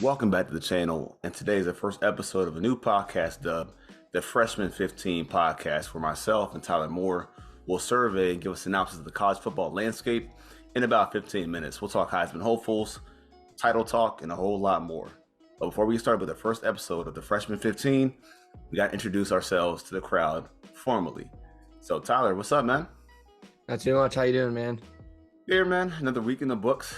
Welcome back to the channel, and today is the first episode of a new podcast dubbed the Freshman 15 podcast, where myself and Tyler Moore will survey and give a synopsis of the college football landscape in about 15 minutes. We'll talk Heisman hopefuls, title talk, and a whole lot more. But before we start with the first episode of the Freshman 15, we got to introduce ourselves to the crowd formally. So Tyler, what's up, man? Not too much. How you doing, man? Here, man, another week in the books,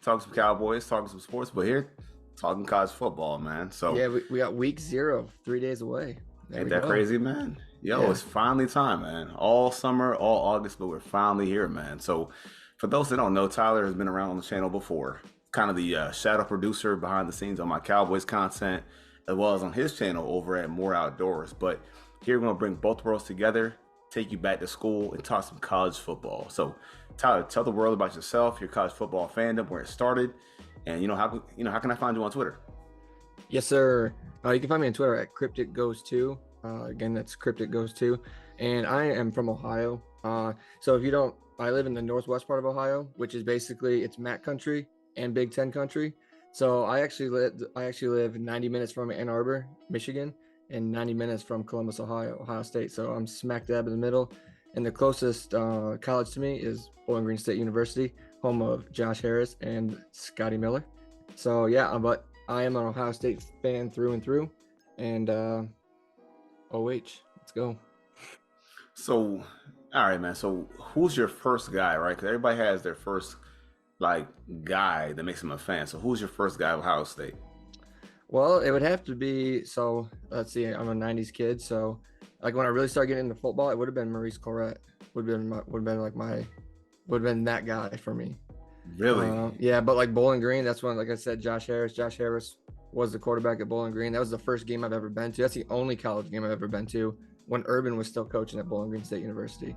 talking some Cowboys, talking some sports, but here, talking college football, man. So Yeah, we got week 0, 3 days away. There ain't we that go. crazy, man? Yo, Yeah. It's finally time, man. All summer, all August, but we're finally here, man. So for those that don't know, Tyler has been around on the channel before, kind of the shadow producer behind the scenes on my Cowboys content, as well as on his channel over at More Outdoors. But here we're gonna bring both worlds together, take you back to school, and talk some college football. So Tyler, tell the world about yourself, your college football fandom, where it started, and how can I find you on Twitter? Yes, sir. You can find me on Twitter at CrypticGhost2. Again, that's CrypticGhost2. And I am from Ohio. So if you don't, I live in the northwest part of Ohio, which is basically it's MAC country and Big Ten country. So I actually live 90 minutes from Ann Arbor, Michigan, and 90 minutes from Columbus, Ohio State. So I'm smack dab in the middle. And the closest college to me is Bowling Green State University, home of Josh Harris and Scotty Miller. So yeah, but I am an Ohio State fan through and through. And let's go. So, all right, man. So, who's your first guy, right? Because everybody has their first like guy that makes them a fan. So, who's your first guy of Ohio State? Well, it would have to be. So let's see. I'm a '90s kid, so like when I really started getting into football, it would have been Maurice Clarett. Would have been that guy for me. Really? Yeah, but like Bowling Green, that's when, like I said, Josh Harris. Josh Harris was the quarterback at Bowling Green. That was the first game I've ever been to. That's the only college game I've ever been to when Urban was still coaching at Bowling Green State University.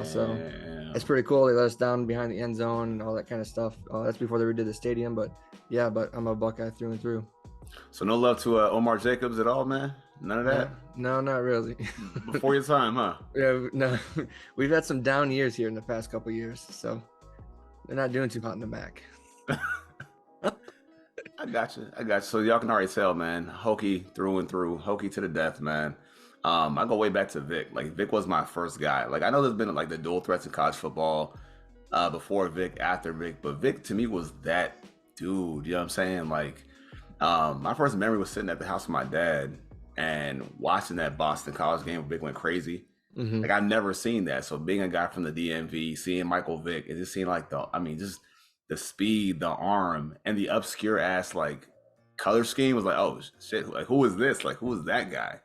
So it's pretty cool. They let us down behind the end zone and all that kind of stuff. That's before they redid the stadium, but yeah, but I'm a Buckeye through and through. So, no love to Omar Jacobs at all, man. None of that. No, not really. Before your time, huh? Yeah, no, we've had some down years here in the past couple years, so they're not doing too hot in the MAC. I got you. So y'all can already tell, man. Hokie through and through. Hokie to the death, man. I go way back to Vic. Like Vic was my first guy. Like I know there's been like the dual threats in college football, before Vic, after Vic, but Vic to me was that dude. You know what I'm saying? Like, my first memory was sitting at the house with my dad and watching that Boston College game where Vic went crazy. Mm-hmm. Like I've never seen that. So being a guy from the DMV, seeing Michael Vick, it just seemed like just the speed, the arm, and the obscure ass like color scheme was like, oh shit, like who is this? Like who is that guy?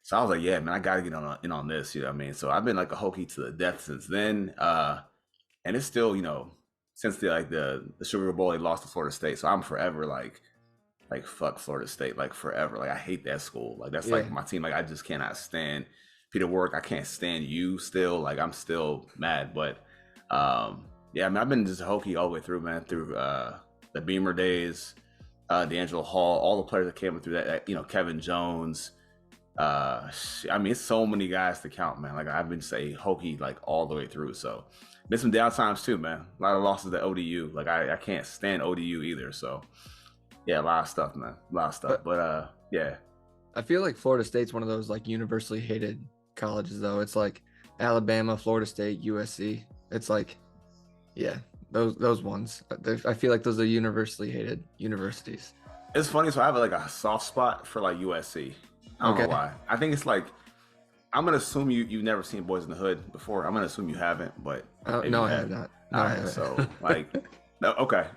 So I was like, yeah, man, I gotta get in on this. You know what I mean? So I've been like a Hokie to the death since then. And it's still, since the Sugar Bowl they lost to Florida State. So I'm forever like fuck Florida State, like forever. Like I hate that school. Like that's Yeah. like my team. Like I just cannot stand Peter Work. I can't stand you still. Like I'm still mad. But yeah, I mean I've been just Hokie all the way through, man, through the Beamer days, D'Angelo Hall, all the players that came through Kevin Jones. I mean it's so many guys to count, man. Like I've been say Hokie like all the way through. So been some down times too, man. A lot of losses to ODU. Like I can't stand ODU either. So yeah, a lot of stuff, man. A lot of stuff. But yeah. I feel like Florida State's one of those like universally hated colleges, though. It's like Alabama, Florida State, USC. It's like, yeah, those ones. I feel like those are universally hated universities. It's funny, so I have like a soft spot for like USC. I don't know why. I think it's like I'm gonna assume you've never seen Boys in the Hood before. I'm gonna assume you haven't, but No, I have not. No, all I right, haven't. so like no, okay.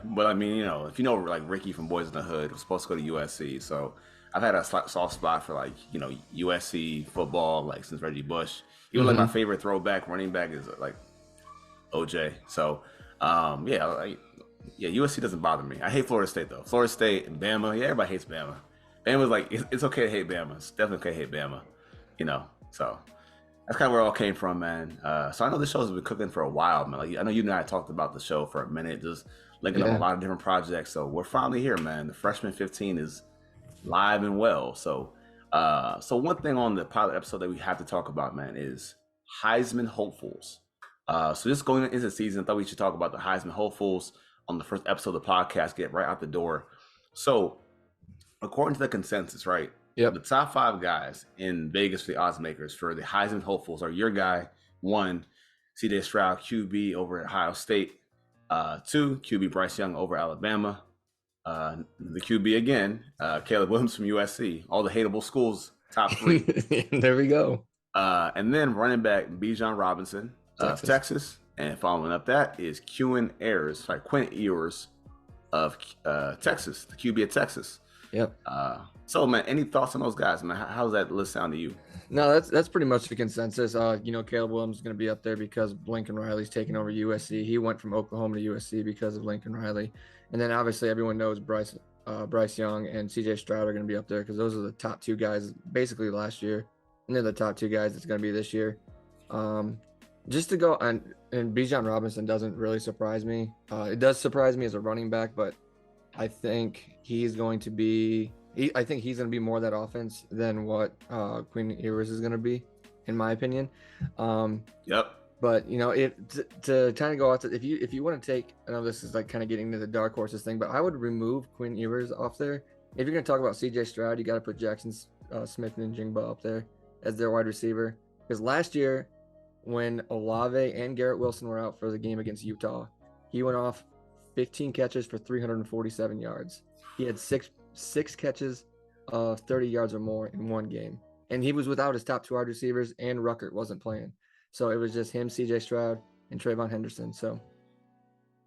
But I mean, if you know like Ricky from Boys in the Hood was supposed to go to USC, so I've had a soft spot for like USC football like since Reggie Bush. Even like my favorite throwback running back is like OJ. So yeah, USC doesn't bother me. I hate Florida State though. Florida State and Bama. Yeah, everybody hates Bama. Bama's like it's okay to hate Bama. It's definitely okay to hate Bama. So that's kind of where it all came from, man. So I know this show's been cooking for a while, man. Like I know you and I talked about the show for a minute, just linking up a lot of different projects. So we're finally here, man. The Freshman 15 is live and well. So one thing on the pilot episode that we have to talk about, man, is Heisman hopefuls. So just going into the season, I thought we should talk about the Heisman hopefuls on the first episode of the podcast. Get right out the door. So, according to the consensus, right, Yep. the top five guys in Vegas for the odds makers for the Heisman hopefuls are your guy, one, CJ Stroud, QB over at Ohio State, two, QB Bryce Young over Alabama, the QB again, Caleb Williams from USC, all the hateable schools, top three. There we go. And then running back Bijan Robinson of Texas. Texas. And following up that is Quinn Ewers of Texas, the QB of Texas. Yep. So, man, any thoughts on those guys, man? How's that list sound to you? No, that's pretty much the consensus. Caleb Williams is going to be up there because Lincoln Riley's taking over USC. He went from Oklahoma to USC because of Lincoln Riley, and then obviously everyone knows Bryce Young and CJ Stroud are going to be up there because those are the top two guys basically last year, and they're the top two guys that's going to be this year. Just to go on, and Bijan Robinson doesn't really surprise me. It does surprise me as a running back, but I think he's going to be. I think he's going to be more that offense than what Quinn Ewers is going to be, in my opinion. Yep. But to kind of go out to if you want to take, I know this is like kind of getting into the dark horses thing, but I would remove Quinn Ewers off there. If you're going to talk about CJ Stroud, you got to put Jackson Smith and Jingba up there as their wide receiver. Because last year, when Olave and Garrett Wilson were out for the game against Utah, he went off 15 catches for 347 yards. He had six catches of 30 yards or more in one game. And he was without his top two wide receivers, and Ruckert wasn't playing. So it was just him, CJ Stroud, and Trayvon Henderson. So,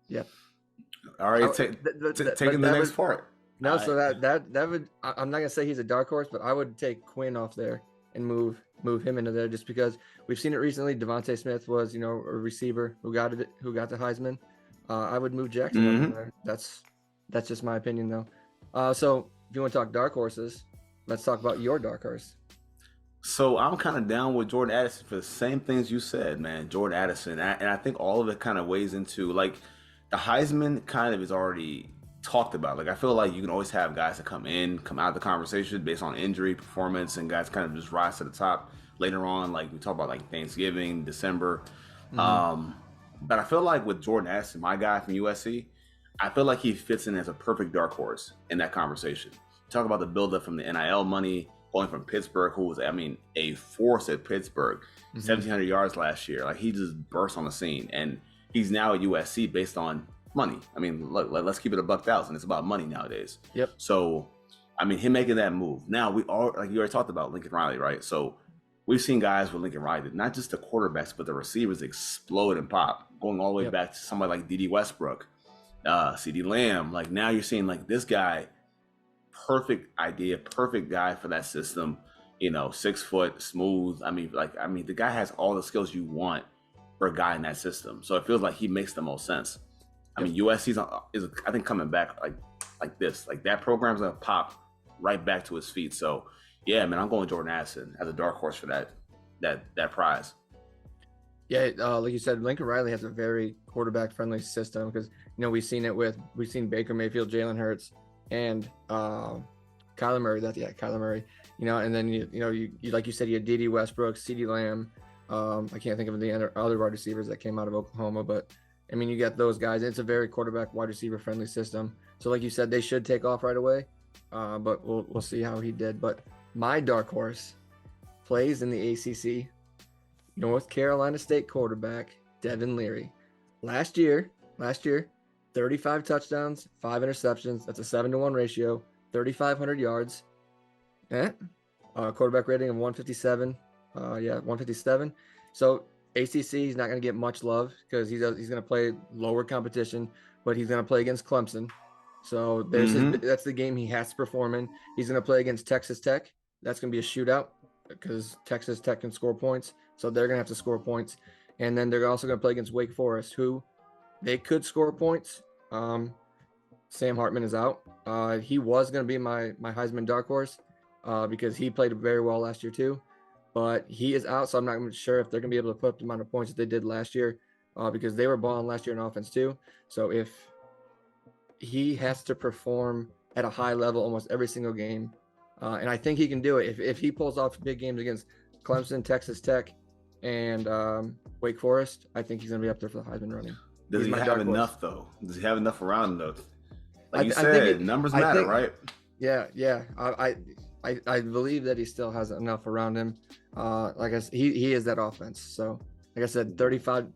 yeah. All right, taking the next part. No, so that would, I'm not going to say he's a dark horse, but I would take Quinn off there and move him into there just because we've seen it recently. Devontae Smith was, a receiver who got the Heisman. I would move Jackson up there. That's just my opinion, though. So if you want to talk dark horses, let's talk about your dark horse. So I'm kind of down with Jordan Addison for the same things you said, man. Jordan Addison, and I think all of it kind of weighs into like the Heisman kind of is already talked about. Like I feel like you can always have guys that come out of the conversation based on injury, performance, and guys kind of just rise to the top later on. Like we talk about like Thanksgiving, December. But I feel like with Jordan Addison, my guy from USC, I feel like he fits in as a perfect dark horse in that conversation. Talk about the buildup from the NIL money, going from Pittsburgh, who was, a force at Pittsburgh, 1,700 yards last year. Like he just burst on the scene, and he's now at USC based on money. Look, let's keep it $1,000. It's about money nowadays. Yep. So, him making that move. Now we are like you already talked about Lincoln Riley, right? So we've seen guys with Lincoln Riley, not just the quarterbacks, but the receivers explode and pop, going all the way back to somebody like D.D. Westbrook, C.D. Lamb. Like now you're seeing like this guy, perfect idea, perfect guy for that system. 6 foot, smooth. The guy has all the skills you want for a guy in that system. So it feels like he makes the most sense. USC is I think coming back like this. Like that program's gonna pop right back to his feet. So yeah, man, I'm going Jordan Addison as a dark horse for that prize. Yeah, like you said, Lincoln Riley has a very quarterback-friendly system because we've seen Baker Mayfield, Jalen Hurts, and Kyler Murray. Kyler Murray. And then you like you said, you had D.D. Westbrook, C.D. Lamb. I can't think of the other wide receivers that came out of Oklahoma, but you got those guys. It's a very quarterback, wide receiver-friendly system. So like you said, they should take off right away. But we'll see how he did. But my dark horse plays in the ACC. North Carolina State quarterback Devin Leary. Last year, 35 touchdowns, 5 interceptions. That's a 7-to-1 ratio. 3,500 yards. Quarterback rating of 157. 157. So ACC, he's not going to get much love because he's going to play lower competition, but he's going to play against Clemson. So that's the game he has to perform in. He's going to play against Texas Tech. That's going to be a shootout because Texas Tech can score points. So they're going to have to score points. And then they're also going to play against Wake Forest, who they could score points. Sam Hartman is out. He was going to be my Heisman dark horse because he played very well last year too. But he is out, so I'm not sure if they're going to be able to put up the amount of points that they did last year because they were balling last year in offense too. So if he has to perform at a high level almost every single game, and I think he can do it. If he pulls off big games against Clemson, Texas Tech, and Wake Forest, I think he's going to be up there for the Heisman running. Does he have enough, though? Does he have enough around him, though? Like you I think said, numbers I matter, think, right? yeah. I believe that he still has enough around him. Like I said, he is that offense. So, like I said, 35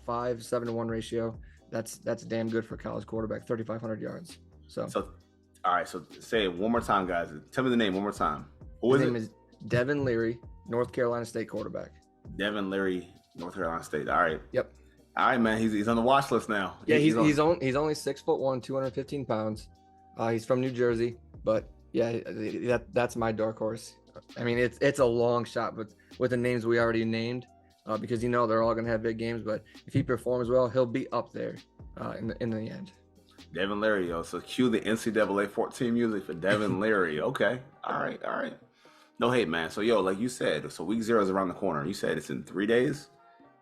5, 7-1 ratio. That's damn good for a college quarterback. 3,500 yards. So, So, all right. So say it one more time, guys. Tell me the name one more time. Who his is name it? is Devin Leary, North Carolina State quarterback. Devin Leary, North Carolina State. All right. Yep. All right, man. He's on the watch list now. Yeah, He's on. he's only 6'1", 215 pounds. He's from New Jersey, but yeah, that's my dark horse. I mean, it's a long shot with the names we already named, because they're all gonna have big games. But if he performs well, he'll be up there in the end. Devin Leary, yo. So cue the NCAA 14 music for Devin Leary. Okay. All right. No hate, man. So, yo, like you said, so week 0 is around the corner. You said it's in 3 days?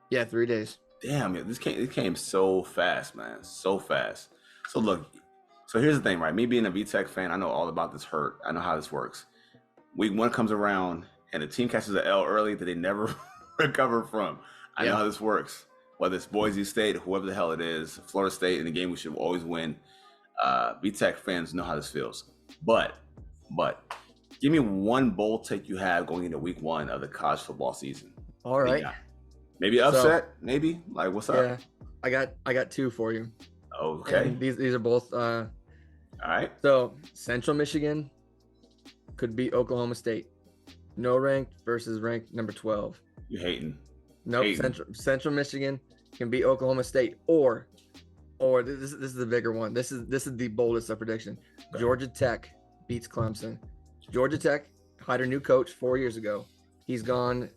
Yeah, 3 days. Damn, it came so fast, man. So fast. So, look, so here's the thing, right? Me being a VTech fan, I know all about this hurt. I know how this works. Week 1 comes around, and the team catches an L early that they never recover from. I know how this works. Whether it's Boise State, whoever the hell it is, Florida State, in the game we should always win. VTech fans know how this feels. But give me one bold take you have going into week 1 of the college football season. All right. Maybe upset, maybe? Like, what's up? Yeah, I got 2 for you. Okay. And these are both all right. So, Central Michigan could beat Oklahoma State. No ranked versus ranked number 12. You hating. Nope. Central Michigan can beat Oklahoma State, or this is the bigger one. This is the boldest of prediction. Okay. Georgia Tech beats Clemson. Georgia Tech hired a new coach 4 years ago. He's gone.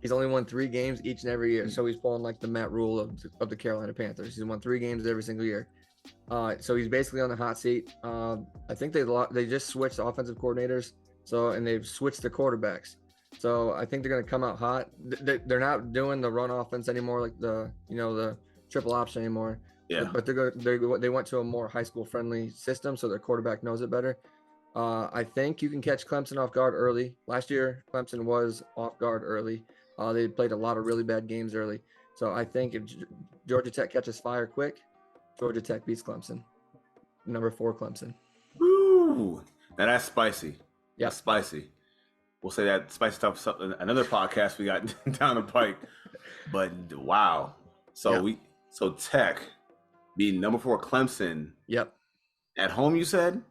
He's only won 3 games each and every year. So he's pulling like the Matt Rule of the Carolina Panthers. He's won 3 games every single year. So he's basically on the hot seat. I think they just switched offensive coordinators. And they've switched the quarterbacks. So I think they're going to come out hot. They're not doing the run offense anymore, like the triple option anymore. Yeah. But they went to a more high school friendly system, so their quarterback knows it better. I think you can catch Clemson off guard early. Last year, Clemson was off guard early. They played a lot of really bad games early. So I think if Georgia Tech catches fire quick, Georgia Tech beats Clemson. Number 4, Clemson. Woo! Now that's spicy. Yeah, spicy. We'll say that spicy stuff. Another podcast we got down the pike. But wow. So Tech being number 4 Clemson. Yep. At home, you said?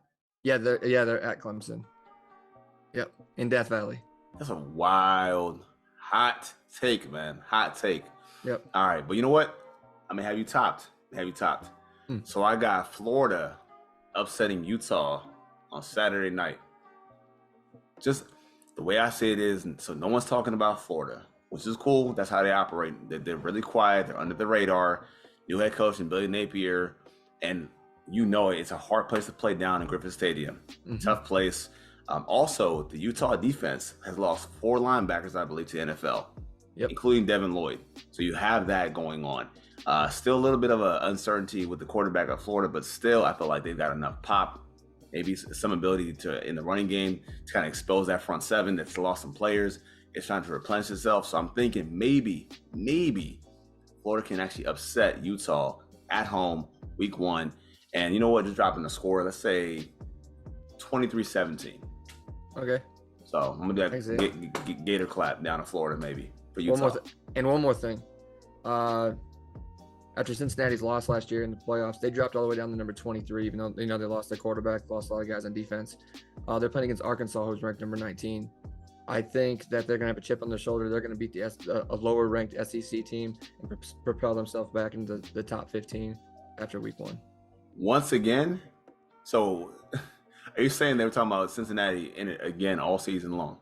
Yeah, they're at Clemson. Yep, in Death Valley. That's a wild, hot take, man. Hot take. Yep. All right, but you know what? I'm gonna have you topped. So I got Florida upsetting Utah on Saturday night. Just the way I say it is, so no one's talking about Florida, which is cool. That's how they operate. They're really quiet. They're under the radar. New head coach and Billy Napier, and it's a hard place to play down in Griffin Stadium. Mm-hmm. Tough place. Also, the Utah defense has lost 4 linebackers, I believe, to the NFL, including Devin Lloyd. So you have that going on. Still a little bit of an uncertainty with the quarterback of Florida, but still, I feel like they've got enough pop, maybe some ability to, in the running game, to kind of expose that front 7 that's lost some players. It's trying to replenish itself. So I'm thinking maybe Florida can actually upset Utah at home week 1. And you know what? Just dropping the score, let's say 23-17. Okay. So I'm going to do that Gator clap down in Florida maybe for Utah. One more thing. After Cincinnati's loss last year in the playoffs, they dropped all the way down to number 23, even though they lost their quarterback, lost a lot of guys on defense. They're playing against Arkansas, who's ranked number 19. I think that they're going to have a chip on their shoulder. They're going to beat a lower-ranked SEC team and propel themselves back into the top 15 after week 1. Once again? So are you saying they were talking about Cincinnati in it again all season long?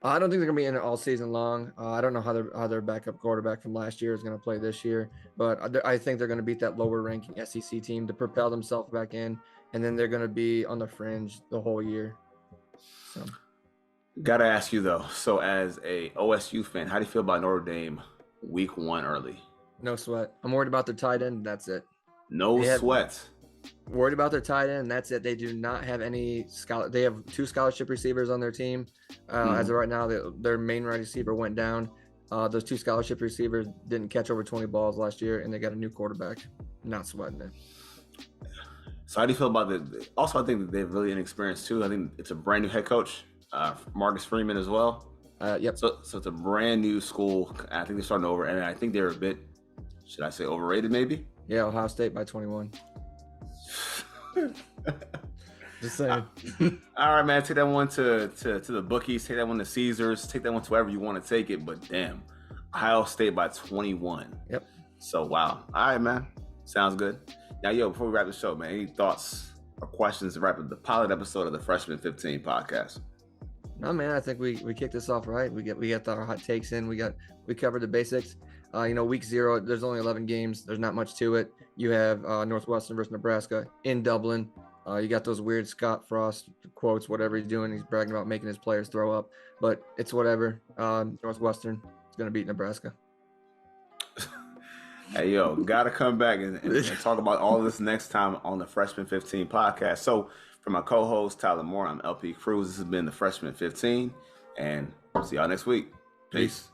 I don't think they're going to be in it all season long. I don't know how their backup quarterback from last year is going to play this year, but I think they're going to beat that lower-ranking SEC team to propel themselves back in, and then they're going to be on the fringe the whole year. So. Got to ask you, though. So as a OSU fan, how do you feel about Notre Dame week 1 early? No sweat. I'm worried about their tight end. That's it. No sweat. Worried about their tight end. That's it. They do not have any They have 2 scholarship receivers on their team. As of right now, their main wide receiver went down. Those 2 scholarship receivers didn't catch over 20 balls last year, and they got a new quarterback. Not sweating it. So how do you feel about the? Also, I think that they're really inexperienced too. I think it's a brand new head coach, Marcus Freeman as well. Yep. So it's a brand new school. I think they're starting over, and I think they're a bit, should I say, overrated maybe? Yeah, Ohio State by 21. Just saying. All right, man. Take that one to the bookies. Take that one to Caesars. Take that one to wherever you want to take it. But damn, Ohio State by 21. Yep. So wow. All right, man. Sounds good. Now, yo, before we wrap the show, man, any thoughts or questions to wrap up the pilot episode of the Freshman 15 podcast? No, man, I think we kicked this off right. We got our hot takes in. We covered the basics. Week 0, there's only 11 games. There's not much to it. You have Northwestern versus Nebraska in Dublin. You got those weird Scott Frost quotes, whatever he's doing. He's bragging about making his players throw up, but it's whatever. Northwestern is going to beat Nebraska. Hey, yo, got to come back and talk about all this next time on the Freshman 15 podcast. So, for my co-host, Tyler Moore, I'm LP Cruz. This has been the Freshman 15, and see y'all next week. Peace.